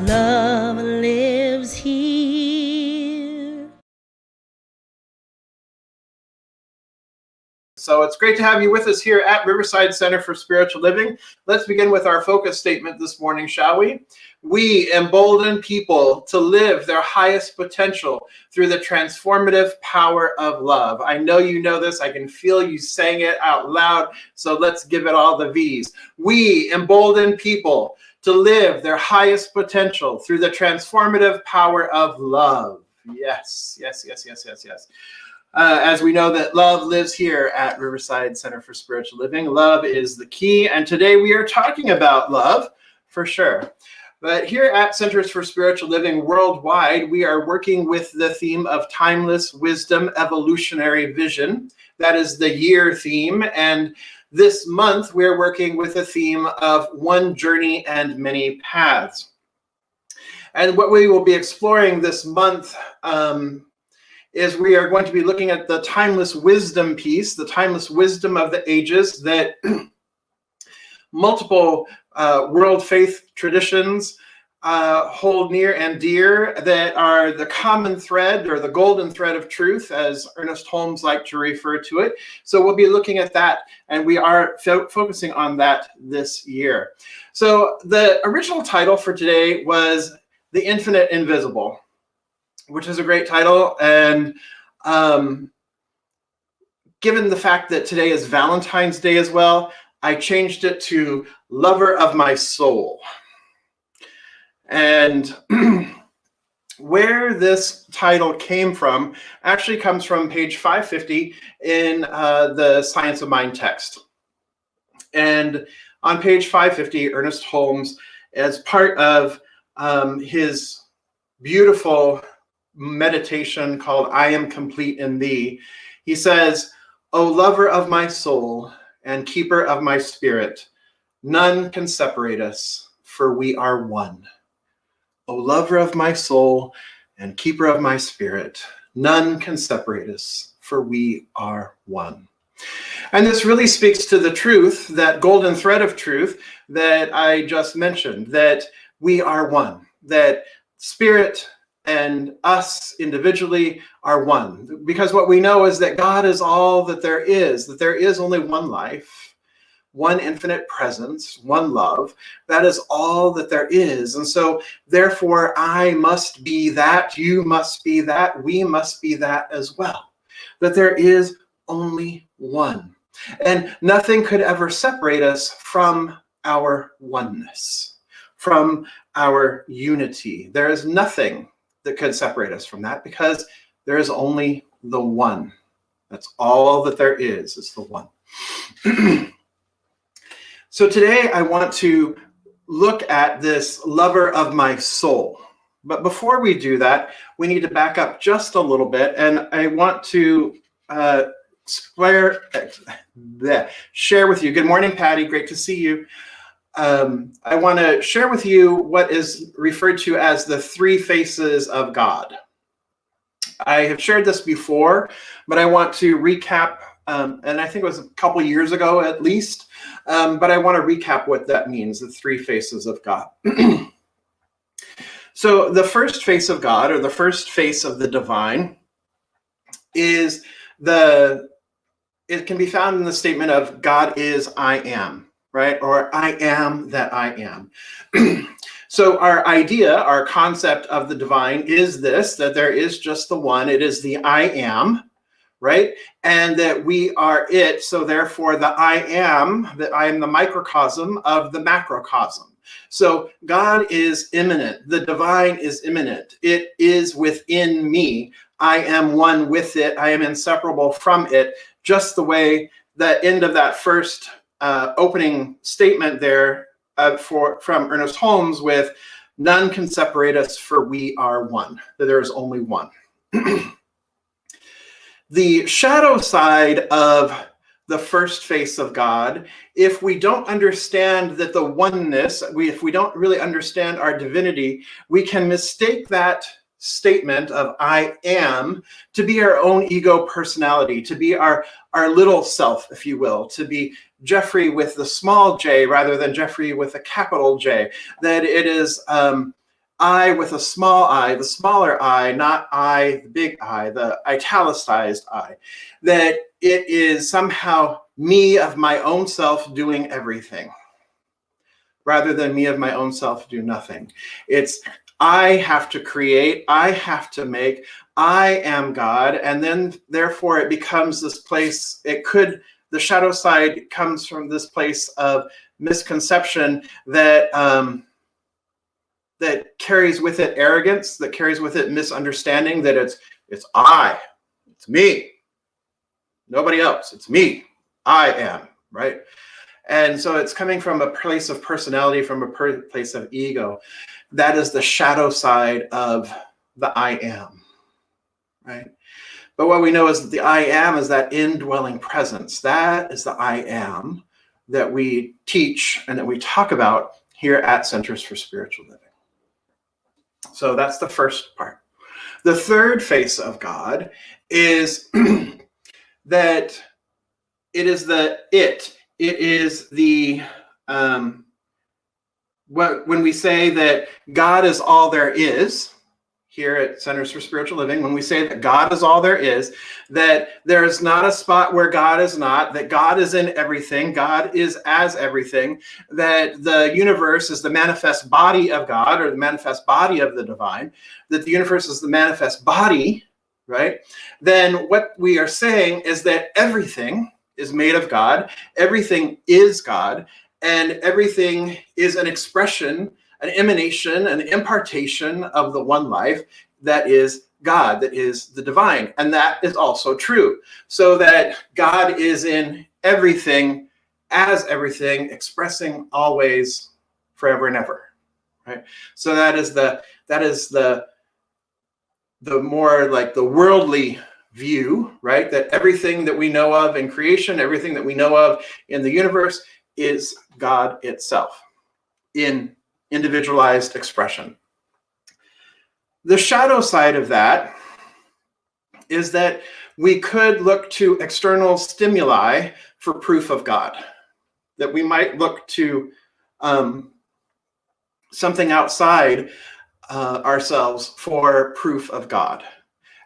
Love lives here. So it's great to have you with us here at Riverside Center for Spiritual Living. Let's begin with our focus statement this morning, shall we? We embolden people to live their highest potential through the transformative power of love. I know you know this. I can feel you saying it out loud. So let's give it all the V's. We embolden people to live their highest potential through the transformative power of love. Yes, yes, yes, yes, yes, yes. As we know that love lives here at Riverside Center for Spiritual Living. Love is the key. And today we are talking about love for sure. But here at Centers for Spiritual Living worldwide, we are working with the theme of timeless wisdom, evolutionary vision. That is the year theme. And this month, we're working with a theme of one journey and many paths. And what we will be exploring this month is we are going to be looking at the timeless wisdom piece, the timeless wisdom of the ages that multiple world faith traditions hold near and dear, that are the common thread or the golden thread of truth, as Ernest Holmes liked to refer to it. So we'll be looking at that, and we are focusing on that this year. So the original title for today was The Infinite Invisible, which is a great title. And given the fact that today is Valentine's Day as well, I changed it to Lover of My Soul. And where this title came from actually comes from page 550 in the Science of Mind text. And on page 550, Ernest Holmes, as part of his beautiful meditation called I Am Complete in Thee, he says, O lover of my soul and keeper of my spirit, none can separate us, for we are one. O lover of my soul and keeper of my spirit, none can separate us, for we are one. And this really speaks to the truth, that golden thread of truth that I just mentioned, that we are one, that spirit and us individually are one. Because what we know is that God is all that there is only one life, one infinite presence, one love. That is all that there is. And so therefore I must be that, you must be that, we must be that as well. That there is only one. And nothing could ever separate us from our oneness, from our unity. There is nothing that could separate us from that, because there is only the one. That's all that there is the one. So today I want to look at this lover of my soul. But before we do that, we need to back up just a little bit. And I want to share with you. Good morning, Patty. Great to see you. I want to share with you what is referred to as the three faces of God. I have shared this before, but I want to recap, and I think it was a couple years ago at least, but I want to recap what that means, the three faces of God. So the first face of God, or the first face of the divine, is it can be found in the statement of God is I am, right? Or I am that I am. So our idea, our concept of the divine is this, that there is just the one. It is the I am, right? And that we are it. So therefore that I am the microcosm of the macrocosm. So God is immanent. The divine is immanent. It is within me. I am one with it. I am inseparable from it. Just the way the end of that first opening statement there from Ernest Holmes with, none can separate us, for we are one. That there is only one. The shadow side of the first face of God, if we don't understand that the oneness, if we don't really understand our divinity, we can mistake that statement of I am to be our own ego personality, to be our little self, if you will, to be Jeffrey with the small j rather than Jeffrey with a capital J, that it is I with a small I, the smaller I, not I, the big I, the italicized I, that it is somehow me of my own self doing everything, rather than me of my own self do nothing. It's I have to create, I have to make, I am God, and then therefore it becomes this place, the shadow side comes from this place of misconception that that carries with it arrogance, that carries with it misunderstanding, that it's me, nobody else, it's me, I am, right? And so it's coming from a place of personality, from a place of ego. That is the shadow side of the I am, right? But what we know is that the I am is that indwelling presence. That is the I am that we teach and that we talk about here at Centers for Spiritual Living. So that's the first part. The third face of God is that it is the it. It is the, when we say that God is all there is, here at Centers for Spiritual Living, when we say that God is all there is, that there is not a spot where God is not, that God is in everything, God is as everything, that the universe is the manifest body of God, or the manifest body of the divine, that the universe is the manifest body, right? Then what we are saying is that everything is made of God, everything is God, and everything is an expression, an emanation, an impartation of the one life that is God, that is the divine. And that is also true. So that God is in everything, as everything, expressing always, forever and ever, right? So that is the more like the worldly view, right? That everything that we know of in creation, everything that we know of in the universe is God itself in individualized expression. The shadow side of that is that we could look to external stimuli for proof of God, that we might look to something outside ourselves for proof of God.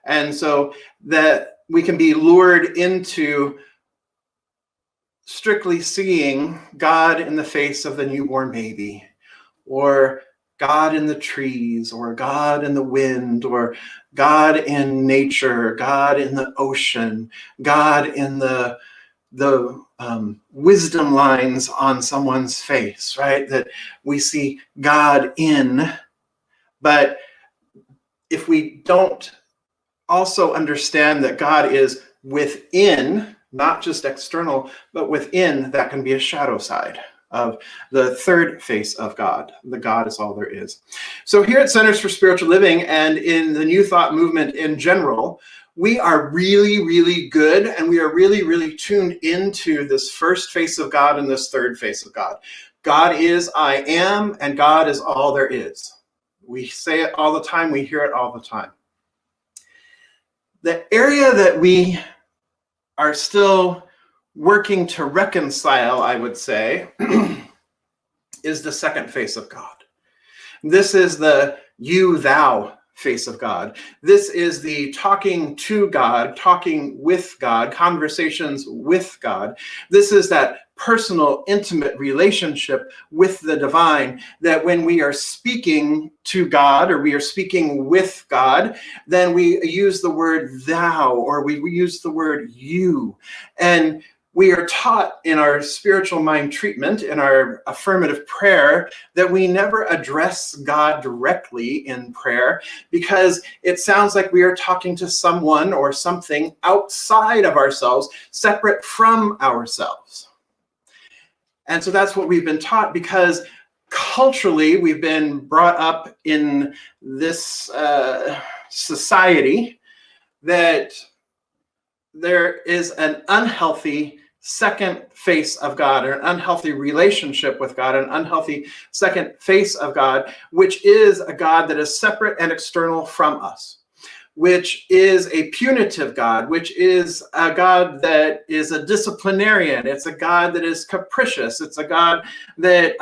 And so that we can be lured into strictly seeing God in the face of the newborn baby, or God in the trees, or God in the wind, or God in nature, God in the ocean, God in the wisdom lines on someone's face, right? That we see God in, but if we don't also understand that God is within, not just external, but within, that can be a shadow side of the third face of God. The God is all there is. So here at Centers for Spiritual Living and in the New Thought movement in general, we are really, really good, and we are really, really tuned into this first face of God and this third face of God. God is I am, and God is all there is. We say it all the time. We hear it all the time. The area that we are still working to reconcile, I would say, is the second face of God. This is the you, thou face of God. This is the talking to God, talking with God, conversations with God. This is that personal, intimate relationship with the divine, that when we are speaking to God or we are speaking with God, then we use the word thou, or we use the word you. And we are taught in our spiritual mind treatment, in our affirmative prayer, that we never address God directly in prayer, because it sounds like we are talking to someone or something outside of ourselves, separate from ourselves. And so that's what we've been taught, because culturally we've been brought up in this society that there is an unhealthy second face of God, or an unhealthy relationship with God, an unhealthy second face of God, which is a God that is separate and external from us, which is a punitive God, which is a God that is a disciplinarian. It's a God that is capricious. It's a God that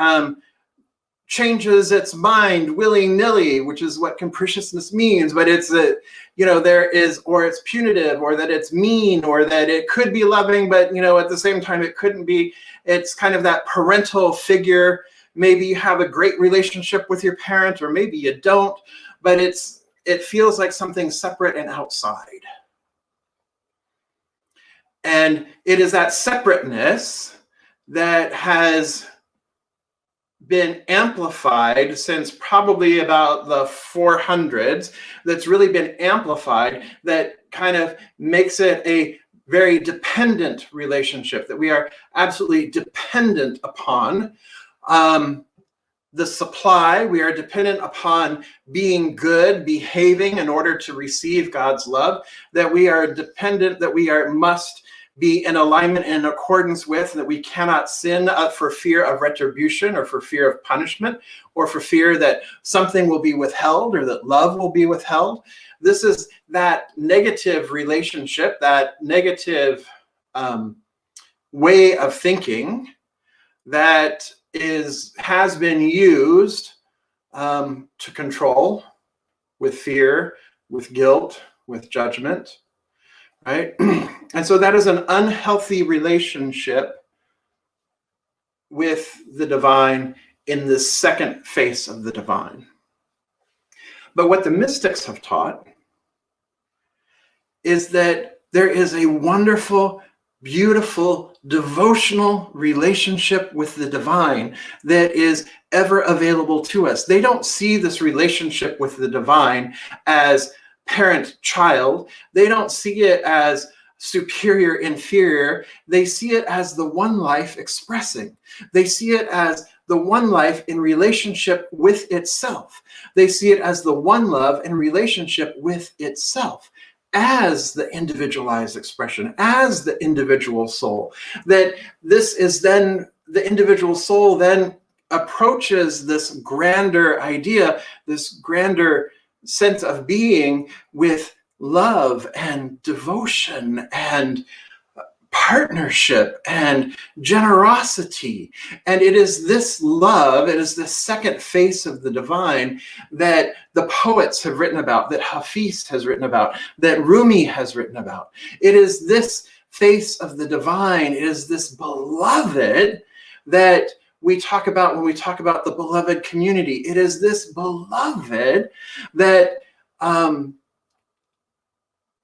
changes its mind willy-nilly, which is what capriciousness means, but it's there is, or it's punitive, or that it's mean, or that it could be loving, but at the same time it couldn't be. It's kind of that parental figure. Maybe you have a great relationship with your parent, or maybe you don't, but it feels like something separate and outside. And it is that separateness that has been amplified since probably about the 400s, that's really been amplified, that kind of makes it a very dependent relationship, that we are absolutely dependent upon the supply. We are dependent upon being good, behaving in order to receive God's love, that we are dependent, that we must be in alignment and in accordance with, that we cannot sin for fear of retribution, or for fear of punishment, or for fear that something will be withheld, or that love will be withheld. This is that negative relationship, that negative way of thinking that has been used to control, with fear, with guilt, with judgment. Right? And so that is an unhealthy relationship with the divine in the second face of the divine. But what the mystics have taught is that there is a wonderful, beautiful, devotional relationship with the divine that is ever available to us. They don't see this relationship with the divine as parent-child. They don't see it as superior, inferior. They see it as the one life expressing. They see it as the one life in relationship with itself. They see it as the one love in relationship with itself, as the individualized expression, as the individual soul. That this is then, the individual soul then approaches this grander idea, this grander sense of being, with love and devotion and partnership and generosity. And it is this love, it is the second face of the divine that the poets have written about, that Hafiz has written about, that Rumi has written about. It is this face of the divine, it is this beloved that we talk about when we talk about the beloved community. It is this beloved that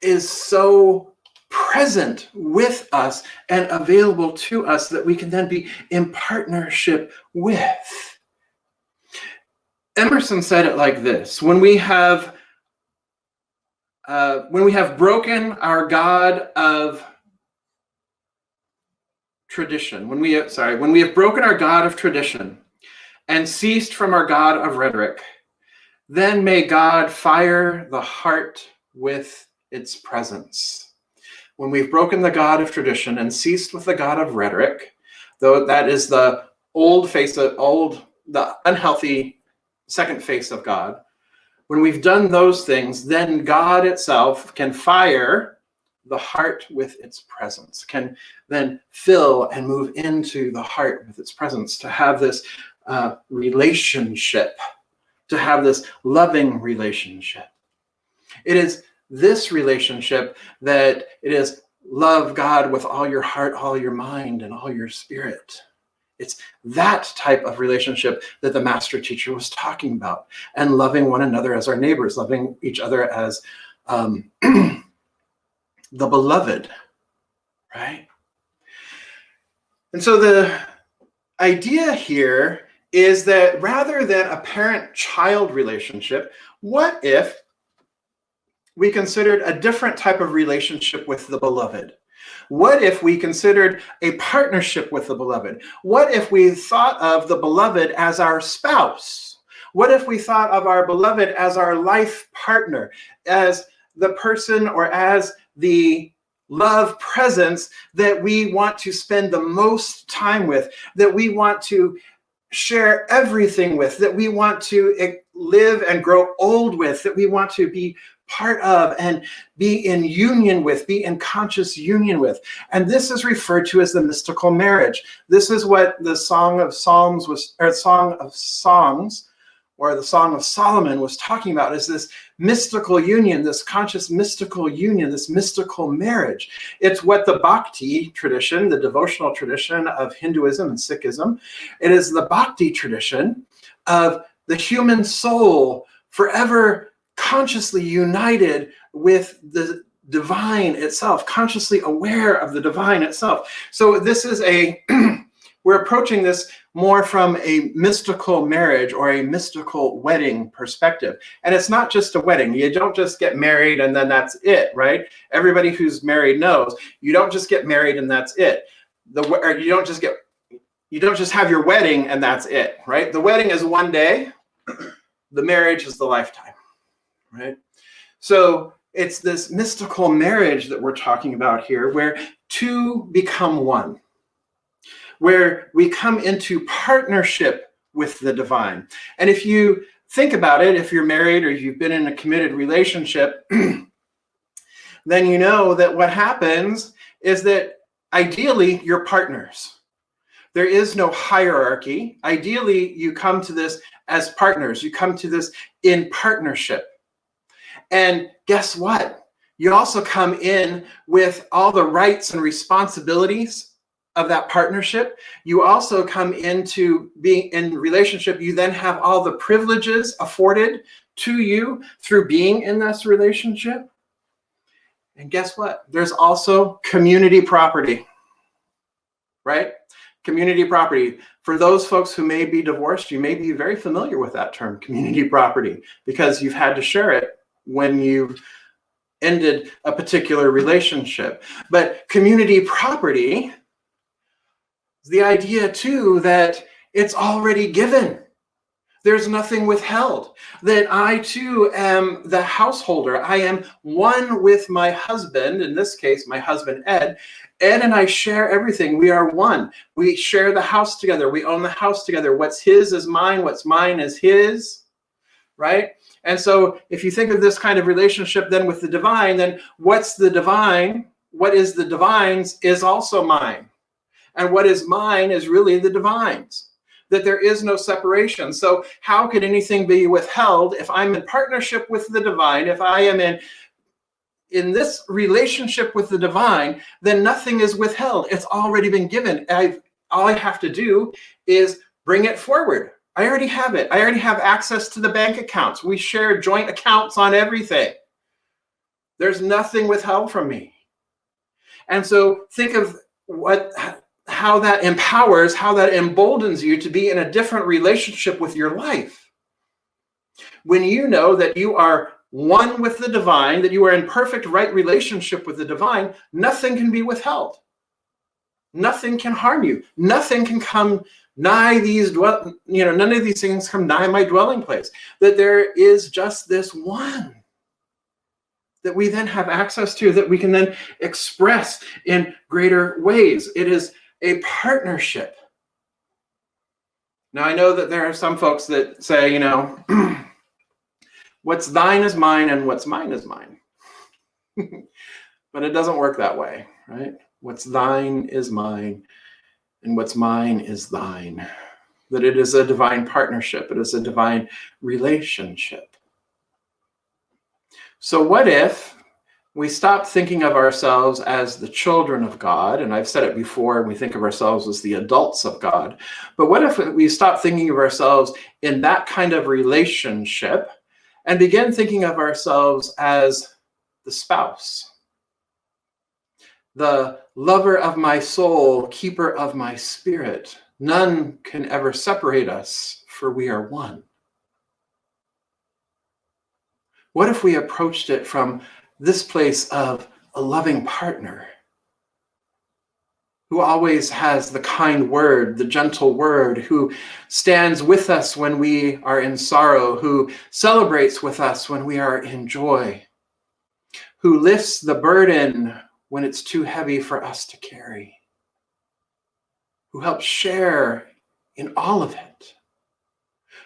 is so present with us and available to us, that we can then be in partnership with. Emerson said it like this: when we have broken our God of tradition, when we have broken our God of tradition and ceased from our God of rhetoric, then may God fire the heart with its presence. When we've broken the God of tradition and ceased with the God of rhetoric, though that is the the unhealthy second face of God, when we've done those things, then God itself can fire the heart with its presence, can then fill and move into the heart with its presence, to have this relationship, to have this loving relationship. It is this relationship that it is love God with all your heart, all your mind, and all your spirit. It's that type of relationship that the master teacher was talking about, and loving one another as our neighbors, loving each other as the beloved, right? And so the idea here is that rather than a parent-child relationship, what if we considered a different type of relationship with the beloved? What if we considered a partnership with the beloved? What if we thought of the beloved as our spouse? What if we thought of our beloved as our life partner, as the person or as the love presence that we want to spend the most time with, that we want to share everything with, that we want to live and grow old with, that we want to be part of, and be in union with, be in conscious union with. And this is referred to as the mystical marriage. This is what the Song of Psalms was, or Song of Songs, or the Song of Solomon was talking about, is this mystical union, this conscious mystical union, this mystical marriage. It's what the Bhakti tradition, the devotional tradition of Hinduism and Sikhism, it is the Bhakti tradition of the human soul forever consciously united with the divine itself, consciously aware of the divine itself. So this is we're approaching this more from a mystical marriage or a mystical wedding perspective. And it's not just a wedding. You don't just get married and then that's it, right? Everybody who's married knows you don't just get married and that's it. You don't just have your wedding and that's it, right? The wedding is one day. The marriage is the lifetime, right? So it's this mystical marriage that we're talking about here, where two become one, where we come into partnership with the divine. And if you think about it, if you're married or you've been in a committed relationship, then you know that what happens is that ideally you're partners. There is no hierarchy. Ideally, you come to this as partners. You come to this in partnership. And guess what? You also come in with all the rights and responsibilities of that partnership. You also come into being in relationship. You then have all the privileges afforded to you through being in this relationship. And guess what? There's also community property, right? Community property. For those folks who may be divorced, you may be very familiar with that term, community property, because you've had to share it when you've ended a particular relationship. But community property is the idea too that it's already given. There's nothing withheld. That I too am the householder. I am one with my husband, in this case, my husband, Ed. Ed and I share everything. We are one. We share the house together. We own the house together. What's his is mine. What's mine is his, right? And so if you think of this kind of relationship then with the divine, then what's the divine? What is the divine's is also mine. And what is mine is really the divine's. That there is no separation. So how could anything be withheld if I'm in partnership with the divine, if I am in this relationship with the divine, then nothing is withheld. It's already been given. All I have to do is bring it forward. I already have it. I already have access to the bank accounts. We share joint accounts on everything. There's nothing withheld from me. And so think of how that empowers, how that emboldens you to be in a different relationship with your life. When you know that you are one with the divine, that you are in perfect right relationship with the divine, nothing can be withheld. Nothing can harm you. Nothing can come nigh none of these things come nigh my dwelling place. That there is just this one that we then have access to, that we can then express in greater ways. It is a partnership. Now, I know that there are some folks that say, what's thine is mine and what's mine is mine. But it doesn't work that way, right? What's thine is mine and what's mine is thine. That it is a divine partnership. It is a divine relationship. So what if we stop thinking of ourselves as the children of God? And I've said it before, we think of ourselves as the adults of God. But what if we stop thinking of ourselves in that kind of relationship and begin thinking of ourselves as the spouse, the lover of my soul, keeper of my spirit? None can ever separate us, for we are one. What if we approached it from this place of a loving partner who always has the kind word, the gentle word, who stands with us when we are in sorrow, who celebrates with us when we are in joy, who lifts the burden when it's too heavy for us to carry, who helps share in all of it,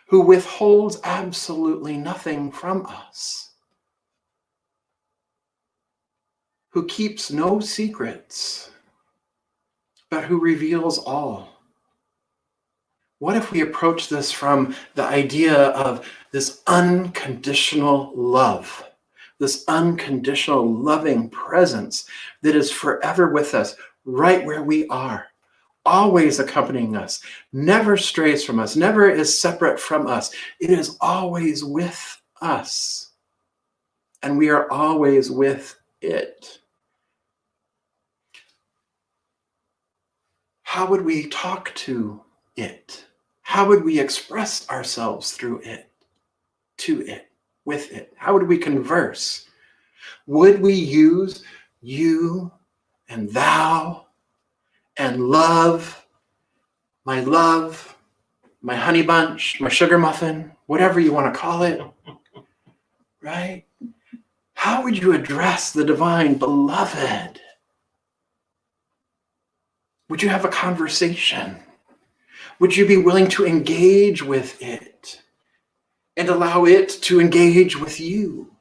who withholds absolutely nothing from us. who keeps no secrets, but who reveals all. What if we approach this from the idea of this unconditional love, this unconditional loving presence that is forever with us, right where we are, always accompanying us, never strays from us, never is separate from us. It is always with us, and we are always with it. How would we talk to it? How would we express ourselves through it, to it, with it? How would we converse? Would we use you and thou and love, my honey bunch, my sugar muffin, whatever you want to call it, right? How would you address the divine beloved? Would you have a conversation? Would you be willing to engage with it and allow it to engage with you?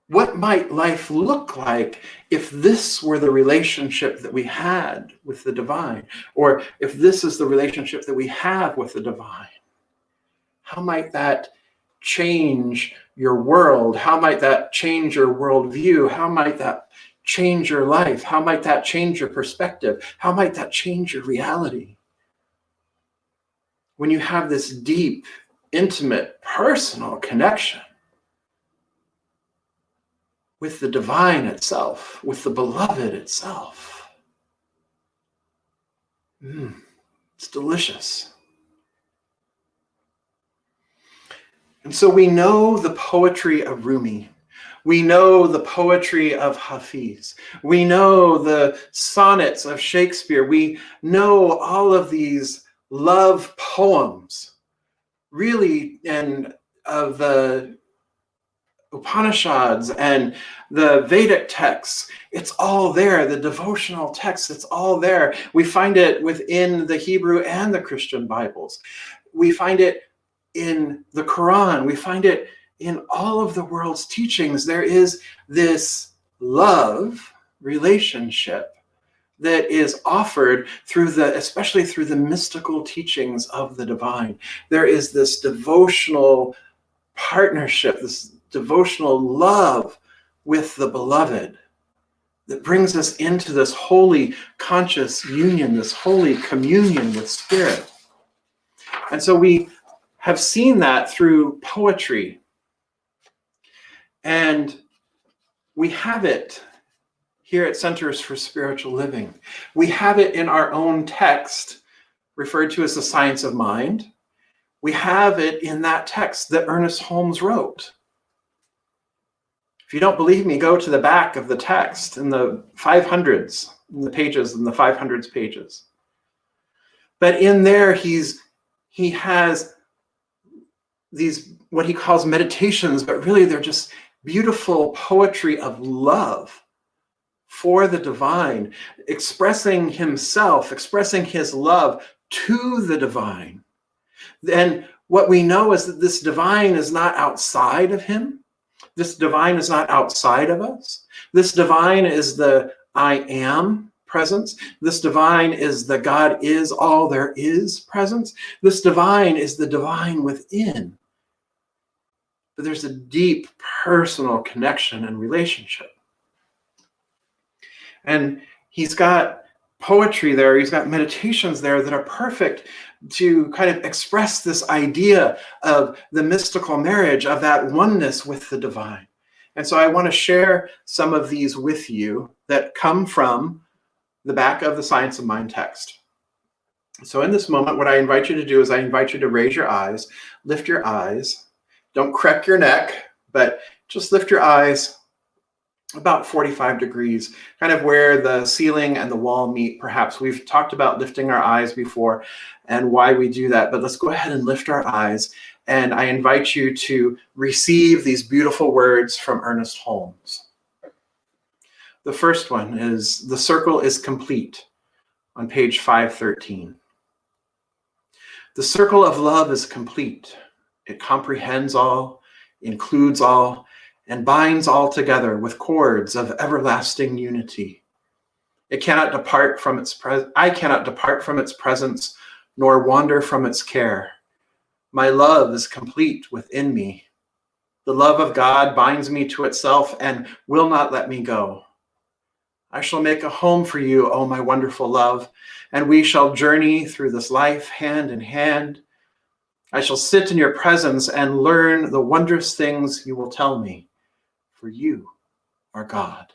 What might life look like if this were the relationship that we had with the divine, or if this is the relationship that we have with the divine? How might that change your world? How might that change your worldview? How might that change your life? How might that change your perspective? How might that change your reality? When you have this deep, intimate, personal connection with the divine itself, with the beloved itself. It's delicious. And so we know the poetry of Rumi. We know the poetry of Hafiz. We know the sonnets of Shakespeare. We know all of these love poems, really, and of the Upanishads and the Vedic texts. It's all there. The devotional texts, it's all there. We find it within the Hebrew and the Christian Bibles. We find it in the Quran. We find it in all of the world's teachings. There is this love relationship that is offered through especially through the mystical teachings of the divine. There is this devotional partnership, this devotional love with the beloved that brings us into this holy conscious union, this holy communion with spirit. And so we have seen that through poetry. And we have it here at Centers for Spiritual Living. We have it in our own text, referred to as the Science of Mind. We have it in that text that Ernest Holmes wrote. If you don't believe me, go to the back of the text in the 500s, in the 500s pages. But in there, he has these, what he calls meditations, but really they're just beautiful poetry of love for the divine, expressing himself, expressing his love to the divine. And what we know is that this divine is not outside of him. This divine is not outside of us. This divine is the I am presence. This divine is the God is all there is presence. This divine is the divine within. But there's a deep personal connection and relationship. And he's got poetry there, he's got meditations there that are perfect to kind of express this idea of the mystical marriage, of that oneness with the divine. And so I want to share some of these with you that come from the back of the Science of Mind text. So in this moment, what I invite you to do is I invite you to raise your eyes, lift your eyes. Don't crack your neck, but just lift your eyes about 45 degrees, kind of where the ceiling and the wall meet, perhaps. We've talked about lifting our eyes before and why we do that, but let's go ahead and lift our eyes. And I invite you to receive these beautiful words from Ernest Holmes. The first one is, "The circle is complete," on page 513. The circle of love is complete. It comprehends all, includes all, and binds all together with cords of everlasting unity. I cannot depart from its presence, nor wander from its care. My love is complete within me. The love of God binds me to itself and will not let me go. I shall make a home for you, O my wonderful love, and we shall journey through this life hand in hand. I shall sit in your presence and learn the wondrous things you will tell me, for you are God.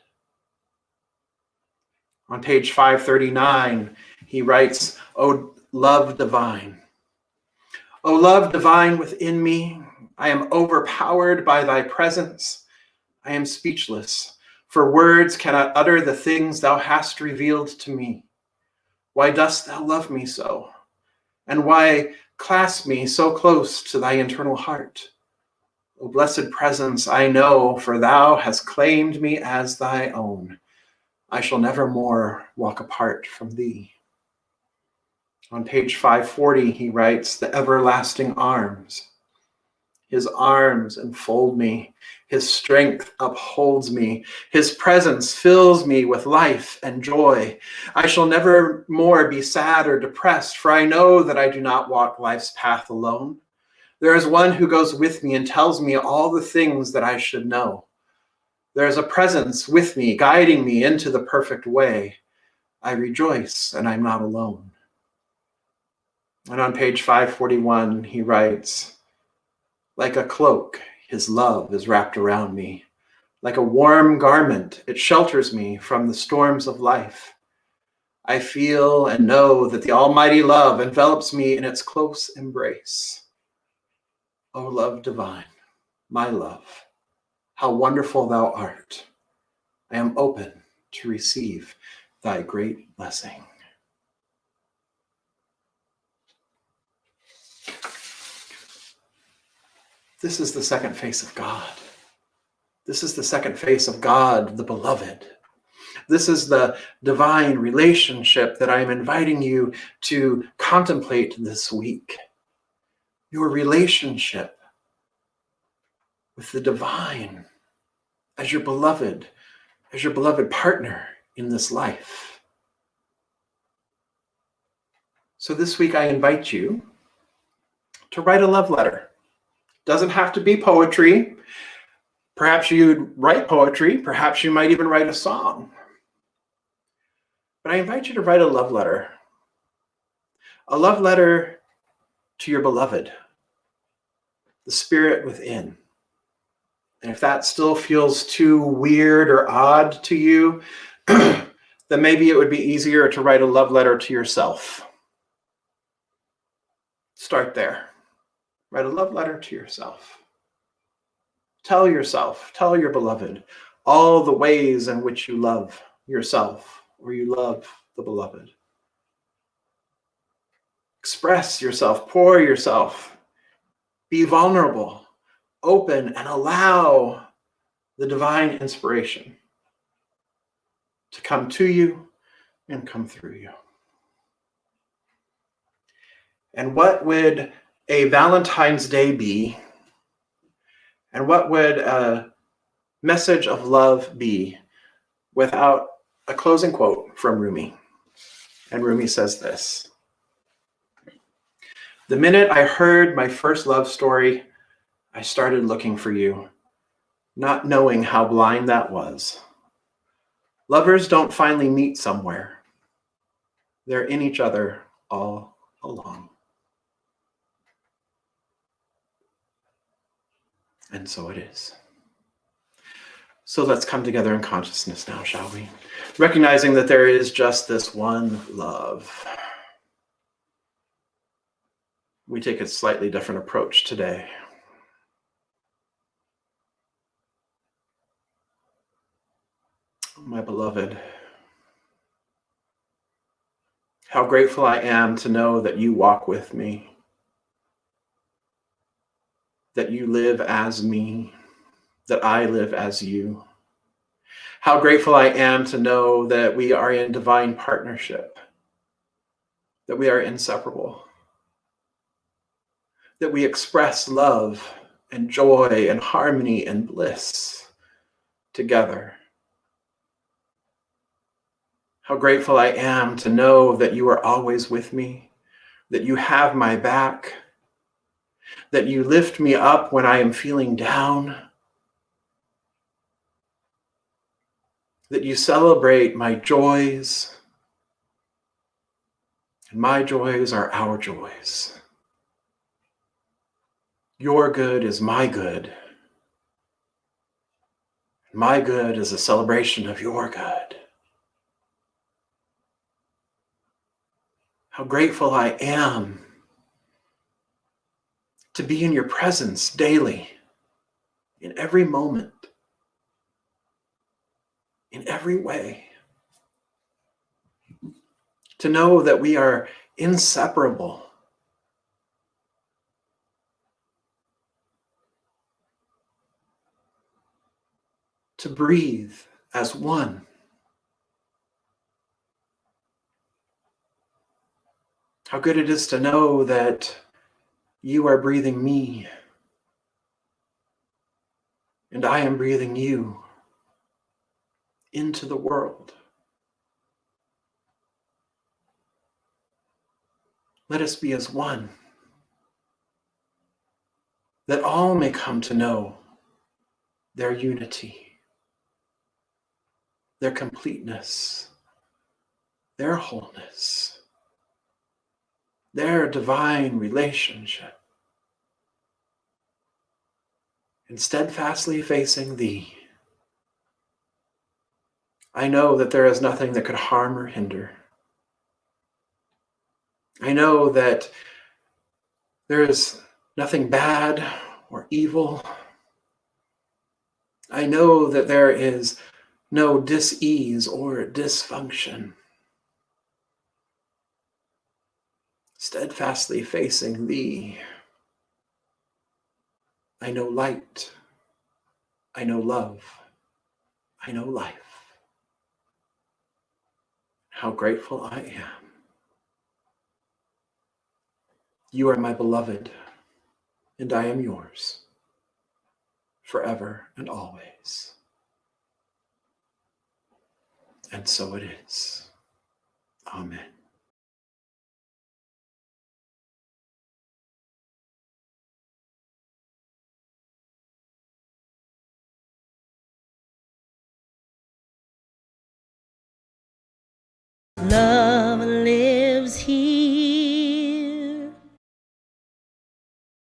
On page 539, he writes, O love divine. O love divine within me, I am overpowered by thy presence. I am speechless, for words cannot utter the things thou hast revealed to me. Why dost thou love me so? And why clasp me so close to thy eternal heart? O blessed presence, I know, for thou hast claimed me as thy own. I shall never more walk apart from thee. On page 540, he writes, the everlasting arms. His arms enfold me. His strength upholds me. His presence fills me with life and joy. I shall never more be sad or depressed, for I know that I do not walk life's path alone. There is one who goes with me and tells me all the things that I should know. There is a presence with me, guiding me into the perfect way. I rejoice, and I'm not alone. And on page 541, he writes, like a cloak, his love is wrapped around me. Like a warm garment, it shelters me from the storms of life. I feel and know that the almighty love envelops me in its close embrace. O love divine, my love, how wonderful thou art. I am open to receive thy great blessing. This is the second face of God. This is the second face of God, the beloved. This is the divine relationship that I am inviting you to contemplate this week. Your relationship with the divine as your beloved partner in this life. So this week I invite you to write a love letter. Doesn't have to be poetry. Perhaps you'd write poetry. Perhaps you might even write a song. But I invite you to write a love letter. A love letter to your beloved, the spirit within. And if that still feels too weird or odd to you, then maybe it would be easier to write a love letter to yourself. Start there. Write a love letter to yourself. Tell yourself, tell your beloved, all the ways in which you love yourself or you love the beloved. Express yourself, pour yourself, be vulnerable, open, and allow the divine inspiration to come to you and come through you. And what would a Valentine's Day be? And what would a message of love be without a closing quote from Rumi? And Rumi says this: the minute I heard my first love story, I started looking for you, not knowing how blind that was. Lovers don't finally meet somewhere. They're in each other all along. And so it is. So let's come together in consciousness now, shall we? Recognizing that there is just this one love. We take a slightly different approach today. My beloved, how grateful I am to know that you walk with me, that you live as me, that I live as you. How grateful I am to know that we are in divine partnership, that we are inseparable, that we express love and joy and harmony and bliss together. How grateful I am to know that you are always with me, that you have my back, that you lift me up when I am feeling down, that you celebrate my joys, and my joys are our joys. Your good is my good. My good is a celebration of your good. How grateful I am to be in your presence daily, in every moment, in every way. To know that we are inseparable. To breathe as one. How good it is to know that you are breathing me and I am breathing you into the world. Let us be as one, that all may come to know their unity, their completeness, their wholeness, their divine relationship, and steadfastly facing thee. I know that there is nothing that could harm or hinder. I know that there is nothing bad or evil. I know that there is no dis-ease or dysfunction. Steadfastly facing thee, I know light, I know love, I know life. How grateful I am. You are my beloved, and I am yours, forever and always. And so it is. Amen. Love